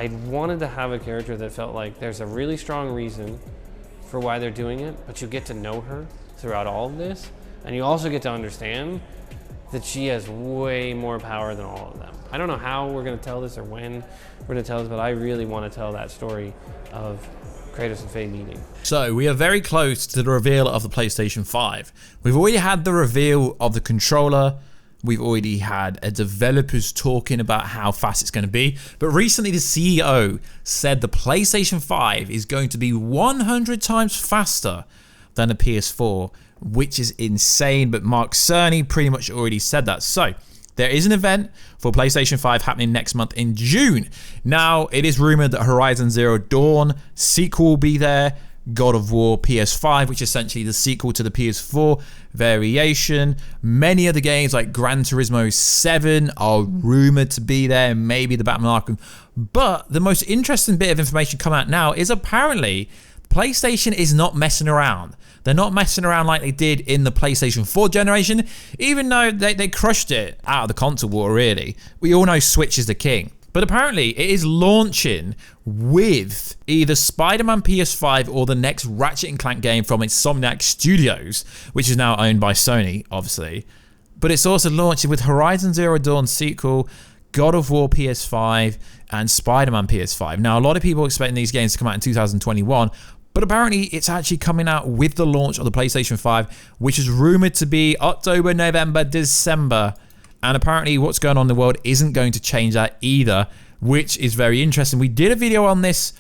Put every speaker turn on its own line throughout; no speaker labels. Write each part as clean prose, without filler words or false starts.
I wanted to have a character that felt like there's a really strong reason for why they're doing it, but you get to know her throughout all of this, and you also get to understand that she has way more power than all of them. I don't know how we're gonna tell this or when we're gonna tell this, but I really want to tell that story of Kratos and Freya meeting.
So we are very close to the reveal of the PlayStation 5. We've already had the reveal of the controller. We've already had developers talking about how fast it's going to be. But recently the CEO said the PlayStation 5 is going to be 100 times faster than the PS4, which is insane. But Mark Cerny pretty much already said that. So there is an event for PlayStation 5 happening next month in June. Now, it is rumored that Horizon Zero Dawn sequel will be there. God of War PS5, which is essentially the sequel to the PS4 variation. Many of the games like Gran Turismo 7 are rumored to be there, maybe the Batman Arkham. But the most interesting bit of information coming out now is apparently PlayStation is not messing around. They're not messing around like they did in the PlayStation 4 generation, even though they crushed it out of the console war, really. We all know Switch is the king. But apparently it is launching with either Spider-Man PS5 or the next Ratchet & Clank game from Insomniac Studios, which is now owned by Sony, obviously. But it's also launching with Horizon Zero Dawn sequel, God of War PS5, and Spider-Man PS5. Now, a lot of people are expecting these games to come out in 2021, but apparently it's actually coming out with the launch of the PlayStation 5, which is rumored to be October, November, December. And apparently what's going on in the world isn't going to change that either, which is very interesting. We did a video on this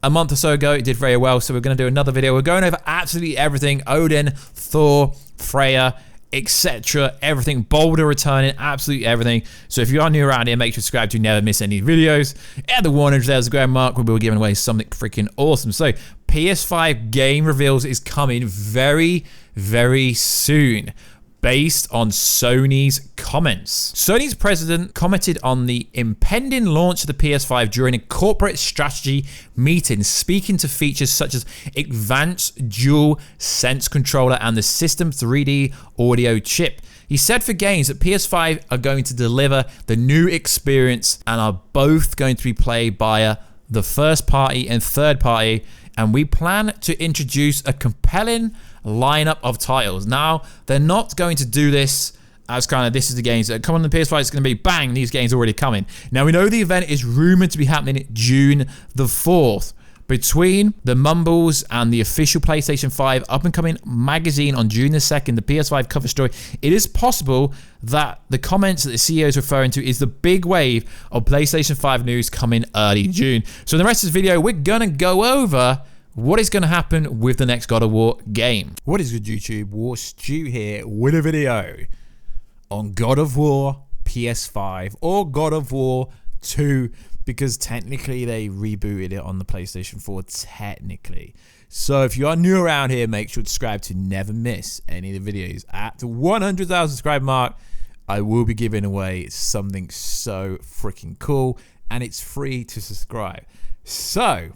a month or so ago. It did very well, so we're going to do another video. We're going over absolutely everything. Odin, Thor, Freya, etc. Everything. Boulder returning, absolutely everything. So if you are new around here, make sure to subscribe to never miss any videos. At the 100,000 grand mark, we'll be giving away something freaking awesome. So PS5 game reveals is coming very, very soon, based on Sony's comments. Sony's president commented on the impending launch of the PS5 during a corporate strategy meeting, speaking to features such as advanced dual sense controller and the system 3D audio chip. He said for games that PS5 are going to deliver the new experience and are both going to be played by the first party and third party, and we plan to introduce a compelling lineup of titles. Now, they're not going to do this as kind of this is the games that come on the PS5. It's going to be bang, these games are already coming. Now, we know the event is rumored to be happening June the 4th. Between the mumbles and the official PlayStation 5 up-and-coming magazine on June the 2nd, the PS5 cover story, it is possible that the comments that the CEO is referring to is the big wave of PlayStation 5 news coming early June. So in the rest of this video, we're going to go over what is going to happen with the next God of War game. What is good, YouTube? Warstu here with a video on God of War PS5 or God of War 2, because technically they rebooted it on the PlayStation 4, technically. So if you are new around here, make sure to subscribe to never miss any of the videos. At the 100,000 subscribe mark, I will be giving away something so freaking cool, and it's free to subscribe. So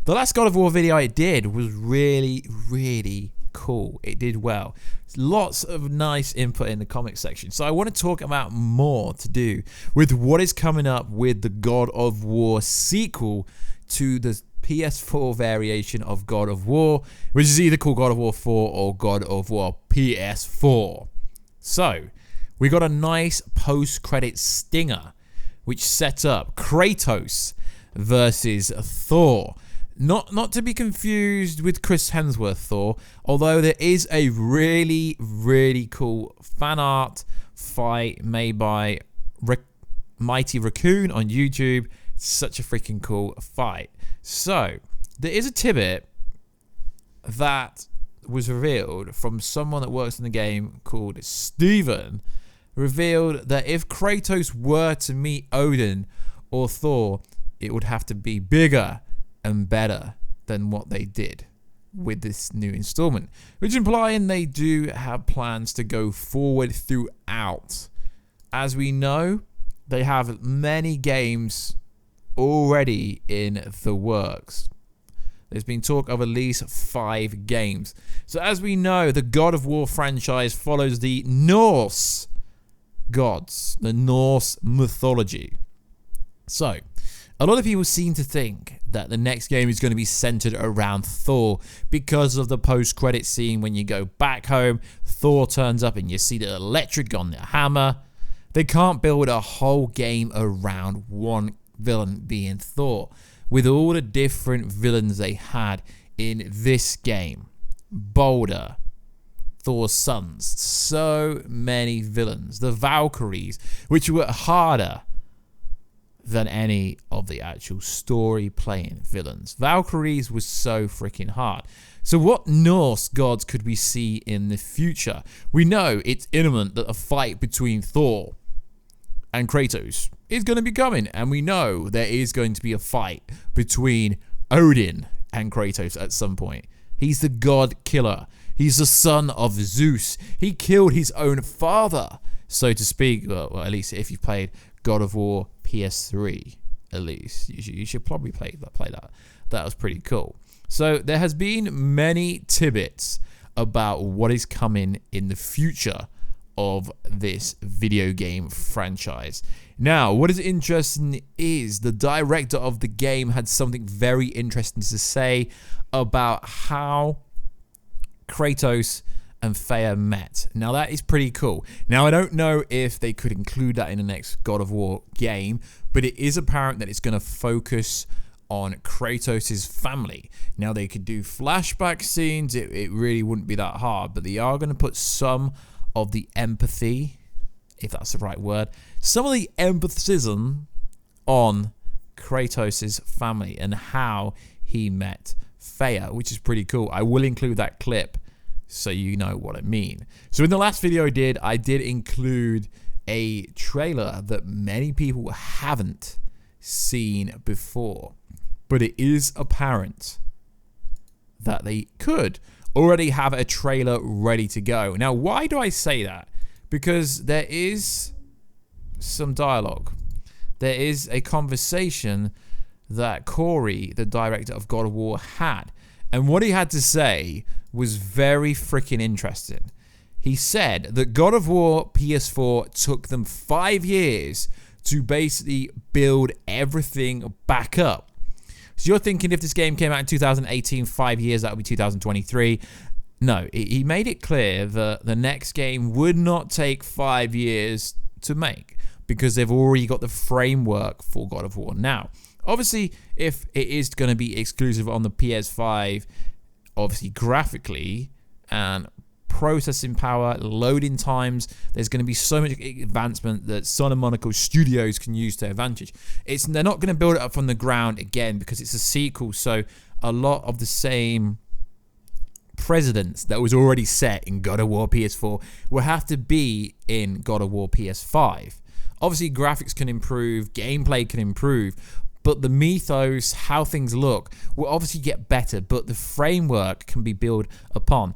the last God of War video I did was really, really cool. It did well. Lots of nice input in the comment section. So I want to talk about more to do with what is coming up with the God of War sequel to the PS4 variation of God of War, which is either called God of War 4 or God of War PS4. So we got a nice post-credit stinger which set up Kratos versus Thor. Not to be confused with Chris Hemsworth Thor, although there is a really, really cool fan art fight made by Mighty Raccoon on YouTube. It's such a freaking cool fight. So there is a tidbit that was revealed from someone that works in the game called Steven, revealed that if Kratos were to meet Odin or Thor, it would have to be bigger and better than what they did with this new installment, which implying they do have plans to go forward throughout. As we know, they have many games already in the works. There's been talk of at least 5 games. So as we know, the God of War franchise follows the Norse gods, the Norse mythology. So A lot of people seem to think that the next game is going to be centered around Thor because of the post-credit scene. When you go back home, Thor turns up and you see the electric on the hammer. They can't build a whole game around one villain being Thor, with all the different villains they had in this game. Balder, Thor's sons, so many villains. The Valkyries, which were harder than any of the actual story playing villains. Valkyries was so freaking hard. So what Norse gods could we see in the future? We know it's imminent that a fight between Thor and Kratos is going to be coming, and we know there is going to be a fight between Odin and Kratos at some point. He's the god killer. He's the son of Zeus. He killed his own father, so to speak. Well, at least if you've played God of War PS3, at least you should probably play that. That was pretty cool. So there has been many tidbits about what is coming in the future of this video game franchise. Now, what is interesting is the director of the game had something very interesting to say about how Kratos and Freya met. Now, that is pretty cool. Now, I don't know if they could include that in the next God of War game, but it is apparent that it's going to focus on Kratos' family. Now, they could do flashback scenes. It really wouldn't be that hard, but they are going to put some of the empathy, if that's the right word, some of the empathism on Kratos' family and how he met Freya, which is pretty cool. I will include that clip so you know what I mean. So in the last video I did include a trailer that many people haven't seen before, but it is apparent that they could already have a trailer ready to go. Now, why do I say that? Because there is some dialogue. There is a conversation that Corey, the director of God of War, had. And what he had to say was very freaking interesting. He said that God of War PS4 took them 5 years to basically build everything back up. So you're thinking if this game came out in 2018, 5 years, that would be 2023. No, he made it clear that the next game would not take 5 years to make because they've already got the framework for God of War. Now, obviously, if it is going to be exclusive on the PS5, obviously graphically and processing power, loading times, there's going to be so much advancement that Sony Monaco Studios can use to their advantage. They're not going to build it up from the ground again because it's a sequel, so a lot of the same precedents that was already set in God of War PS4 will have to be in God of War PS5. Obviously, graphics can improve, gameplay can improve, but the mythos, how things look, will obviously get better, but the framework can be built upon.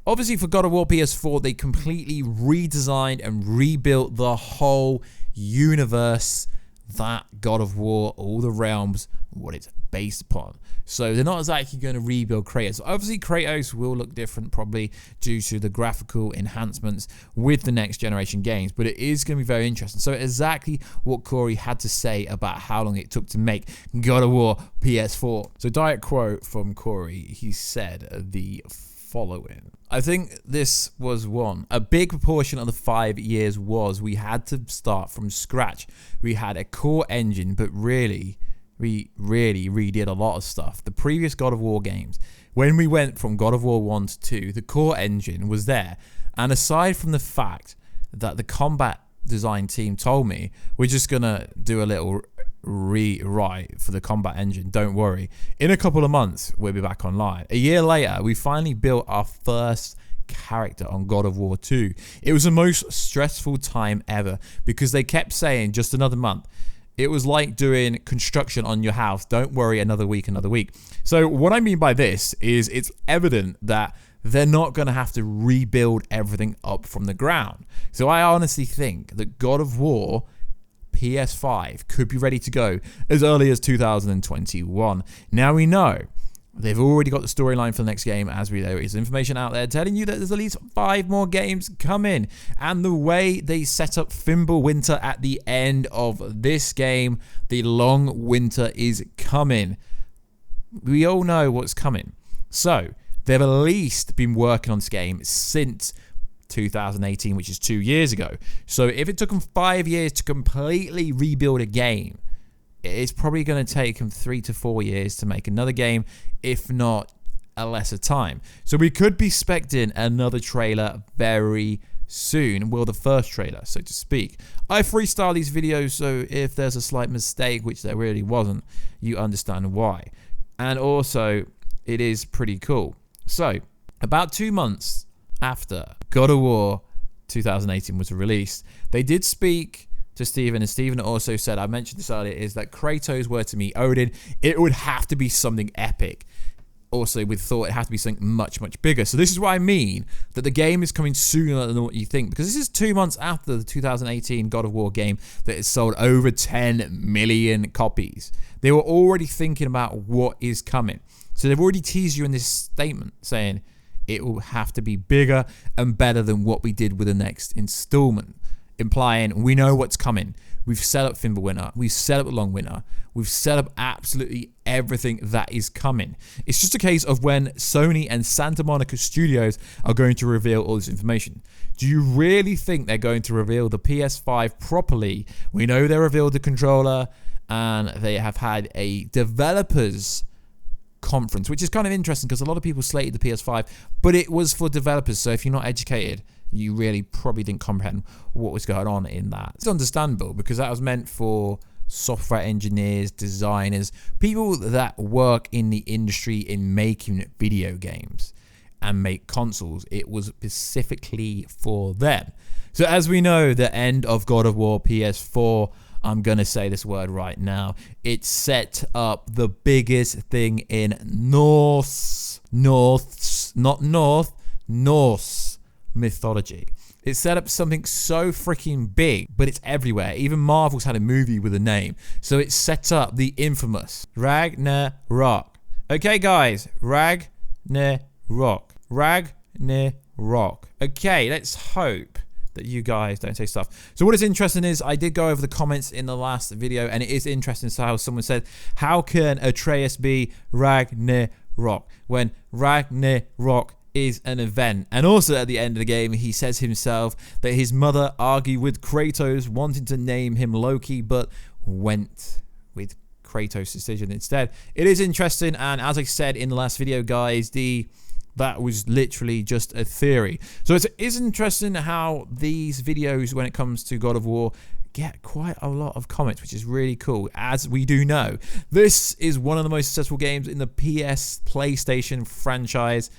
Obviously, for God of War PS4, they completely redesigned and rebuilt the whole universe that God of War, all the realms, what it's based upon. So they're not exactly going to rebuild Kratos. Obviously, Kratos will look different probably due to the graphical enhancements with the next generation games, but it is going to be very interesting. So exactly what Corey had to say about how long it took to make God of War PS4. So direct quote from Corey, he said the following. I think this was a big proportion of the 5 years was we had to start from scratch. We had a core engine, but really, we really redid a lot of stuff. The previous God of War games, when we went from God of War 1 to 2, the core engine was there. And aside from the fact that the combat design team told me, we're just going to do a little rewrite for the combat engine, don't worry. In a couple of months, we'll be back online. A year later, we finally built our first character on God of War 2. It was the most stressful time ever because they kept saying just another month. It was like doing construction on your house. Don't worry, another week, another week. So what I mean by this is it's evident that they're not going to have to rebuild everything up from the ground. So I honestly think that God of War PS5 could be ready to go as early as 2021. Now we know They've already got the storyline for the next game, as there is information out there telling you that there's at least 5 more games coming. And the way they set up Fimbulwinter at the end of this game, the long winter is coming. We all know what's coming. So, they've at least been working on this game since 2018, which is 2 years ago. So, if it took them 5 years to completely rebuild a game, it's probably going to take them 3 to 4 years to make another game, if not a lesser time. So we could be expecting another trailer very soon. Well, the first trailer, so to speak. I freestyle these videos, so if there's a slight mistake, which there really wasn't, you understand why. And also, it is pretty cool. So, about 2 months after God of War 2018 was released, they did speak to Steven, and Steven also said, I mentioned this earlier, is that Kratos were to meet Odin, it would have to be something epic. Also, with Thor, it has to be something much, much bigger. So this is what I mean, that the game is coming sooner than what you think, because this is 2 months after the 2018 God of War game that has sold over 10 million copies. They were already thinking about what is coming. So they've already teased you in this statement, saying it will have to be bigger and better than what we did with the next installment. Implying we know what's coming. We've set up Fimbulwinter. We've set up the long winter. We've set up absolutely everything that is coming. It's just a case of when Sony and Santa Monica Studios are going to reveal all this information. Do you really think they're going to reveal the PS5 properly? We know they revealed the controller, and they have had a developers conference, which is kind of interesting because a lot of people slated the PS5, but it was for developers. So if you're not educated, you really probably didn't comprehend what was going on in that. It's understandable because that was meant for software engineers, designers, people that work in the industry in making video games and make consoles. It was specifically for them. So as we know, the end of God of War PS4, I'm going to say this word right now, it set up the biggest thing in Norse mythology. It set up something so freaking big, but it's everywhere. Even Marvel's had a movie with a name. So it set up the infamous Ragnarok. Okay, guys, Ragnarok. Okay, let's hope that you guys don't say stuff. So what is interesting is I did go over the comments in the last video, and it is interesting how someone said, how can Atreus be Ragnarok when Ragnarok is an event? And also at the end of the game, he says himself that his mother argued with Kratos wanting to name him Loki, but went with Kratos' decision instead. It is interesting, and as I said in the last video, guys, that was literally just a theory. So it is interesting how these videos, when it comes to God of War, get quite a lot of comments, which is really cool. As we do know, this is one of the most successful games in the PlayStation franchise,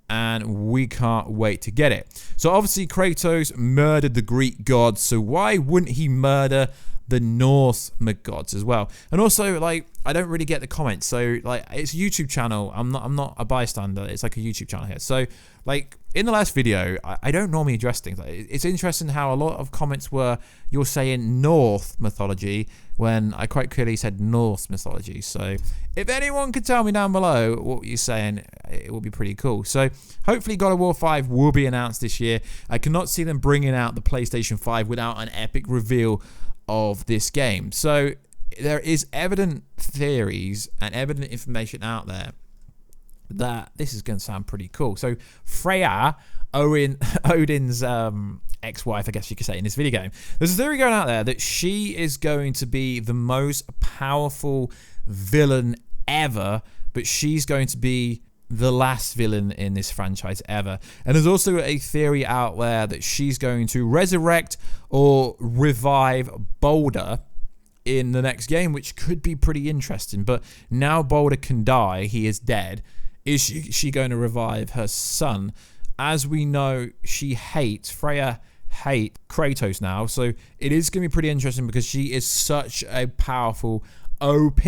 and we can't wait to get it. So obviously Kratos murdered the Greek gods, so why wouldn't he murder the Norse gods as well? And also, like, I don't really get the comments. So like, it's a YouTube channel. I'm not a bystander. It's like a YouTube channel here. So like in the last video, I don't normally address things. It's interesting how a lot of comments were, you're saying North mythology when I quite clearly said Norse mythology. So if anyone could tell me down below what you're saying, it will be pretty cool. So hopefully God of War 5 will be announced this year. I cannot see them bringing out the PlayStation 5 without an epic reveal of this game. So there is evident theories and evident information out there that this is going to sound pretty cool. So Freya, Odin's ex-wife, I guess you could say, in this video game, there's a theory going out there that she is going to be the most powerful villain ever, but she's going to be the last villain in this franchise ever. And there's also a theory out there that she's going to resurrect or revive Baldur in the next game, which could be pretty interesting. But now Baldur can die, he is dead. Is she going to revive her son? As we know, Freya hates Kratos now, so it is going to be pretty interesting because she is such a powerful OP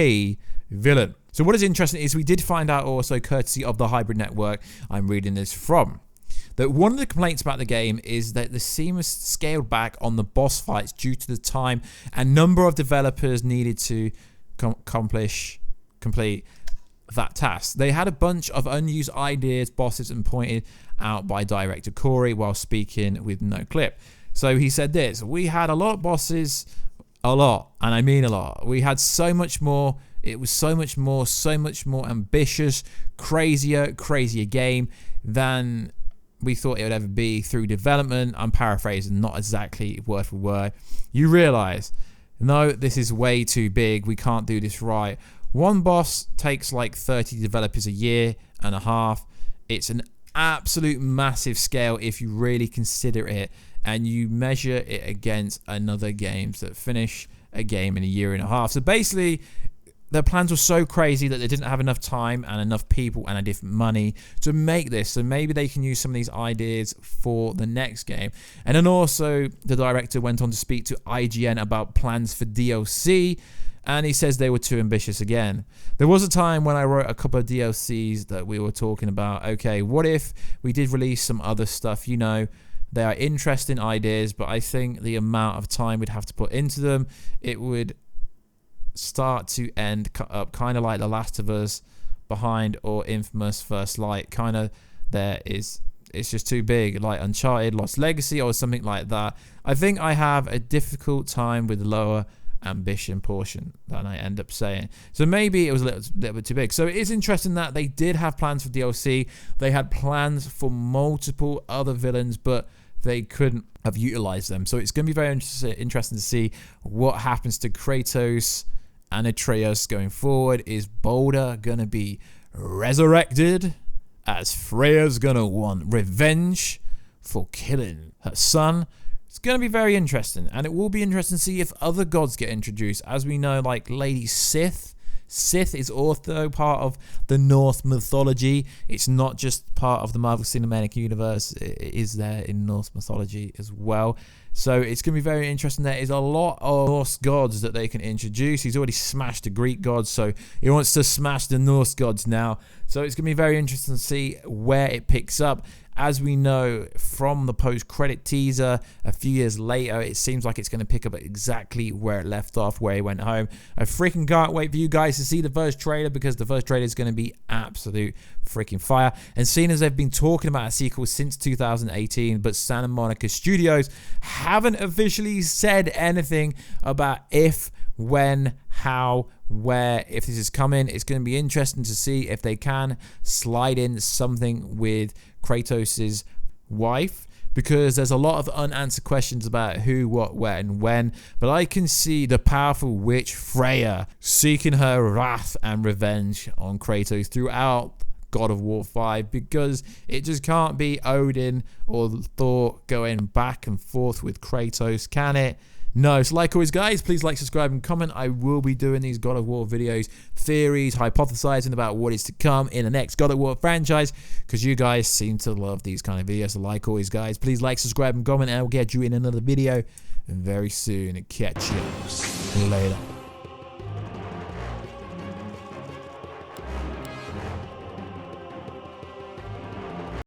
villain. So what is interesting is we did find out also, courtesy of the Hybrid Network I'm reading this from, that one of the complaints about the game is that the scene was scaled back on the boss fights due to the time and number of developers needed to complete that task. They had a bunch of unused ideas, bosses, and pointed out by director Corey while speaking with no clip. So he said this: we had a lot of bosses, a lot, and I mean a lot. We had so much more. It was so much more ambitious, crazier game than we thought it would ever be through development. I'm paraphrasing, not exactly word for word. You realize, no, this is way too big. We can't do this right. One boss takes like 30 developers a year and a half. It's an absolute massive scale if you really consider it and you measure it against another games that finish a game in a year and a half. So basically, their plans were so crazy that they didn't have enough time and enough people and a different money to make this. So maybe they can use some of these ideas for the next game. And then also, the director went on to speak to IGN about plans for DLC, and he says they were too ambitious again. There was a time when I wrote a couple of DLCs that we were talking about, okay, what if we did release some other stuff? You know, they are interesting ideas, but I think the amount of time we'd have to put into them, it would start to end up kind of like The Last of Us behind or Infamous First Light. Kind of it's just too big, like Uncharted Lost Legacy or something like that. I think I have a difficult time with lower ambition portion than I end up saying. So maybe it was a little bit too big. So it is interesting that they did have plans for DLC. They had plans for multiple other villains, but they couldn't have utilized them. So it's going to be very interesting to see what happens to Kratos and Atreus going forward. Is Baldur going to be resurrected, as Freya's going to want revenge for killing her son? It's going to be very interesting, and it will be interesting to see if other gods get introduced. As we know, like Lady Sith. Sith is also part of the Norse mythology. It's not just part of the Marvel Cinematic Universe. It is there in Norse mythology as well. So it's going to be very interesting. There is a lot of Norse gods that they can introduce. He's already smashed the Greek gods, so he wants to smash the Norse gods now. So it's going to be very interesting to see where it picks up. As we know from the post-credit teaser, a few years later, it seems like it's going to pick up exactly where it left off, where he went home. I freaking can't wait for you guys to see the first trailer, because the first trailer is going to be absolute freaking fire. And seeing as they've been talking about a sequel since 2018, but Santa Monica Studios haven't officially said anything about if, when, how, where, if this is coming. It's going to be interesting to see if they can slide in something with Kratos' wife, because there's a lot of unanswered questions about who, what, where, and when. But I can see the powerful witch Freya seeking her wrath and revenge on Kratos throughout God of War 5, because it just can't be Odin or Thor going back and forth with Kratos, can it? No. So like always, guys, please like, subscribe, and comment. I will be doing these God of War videos, theories, hypothesizing about what is to come in the next God of War franchise, because you guys seem to love these kind of videos. So like always, guys, please like, subscribe, and comment, and I'll get you in another video very soon. Catch you later.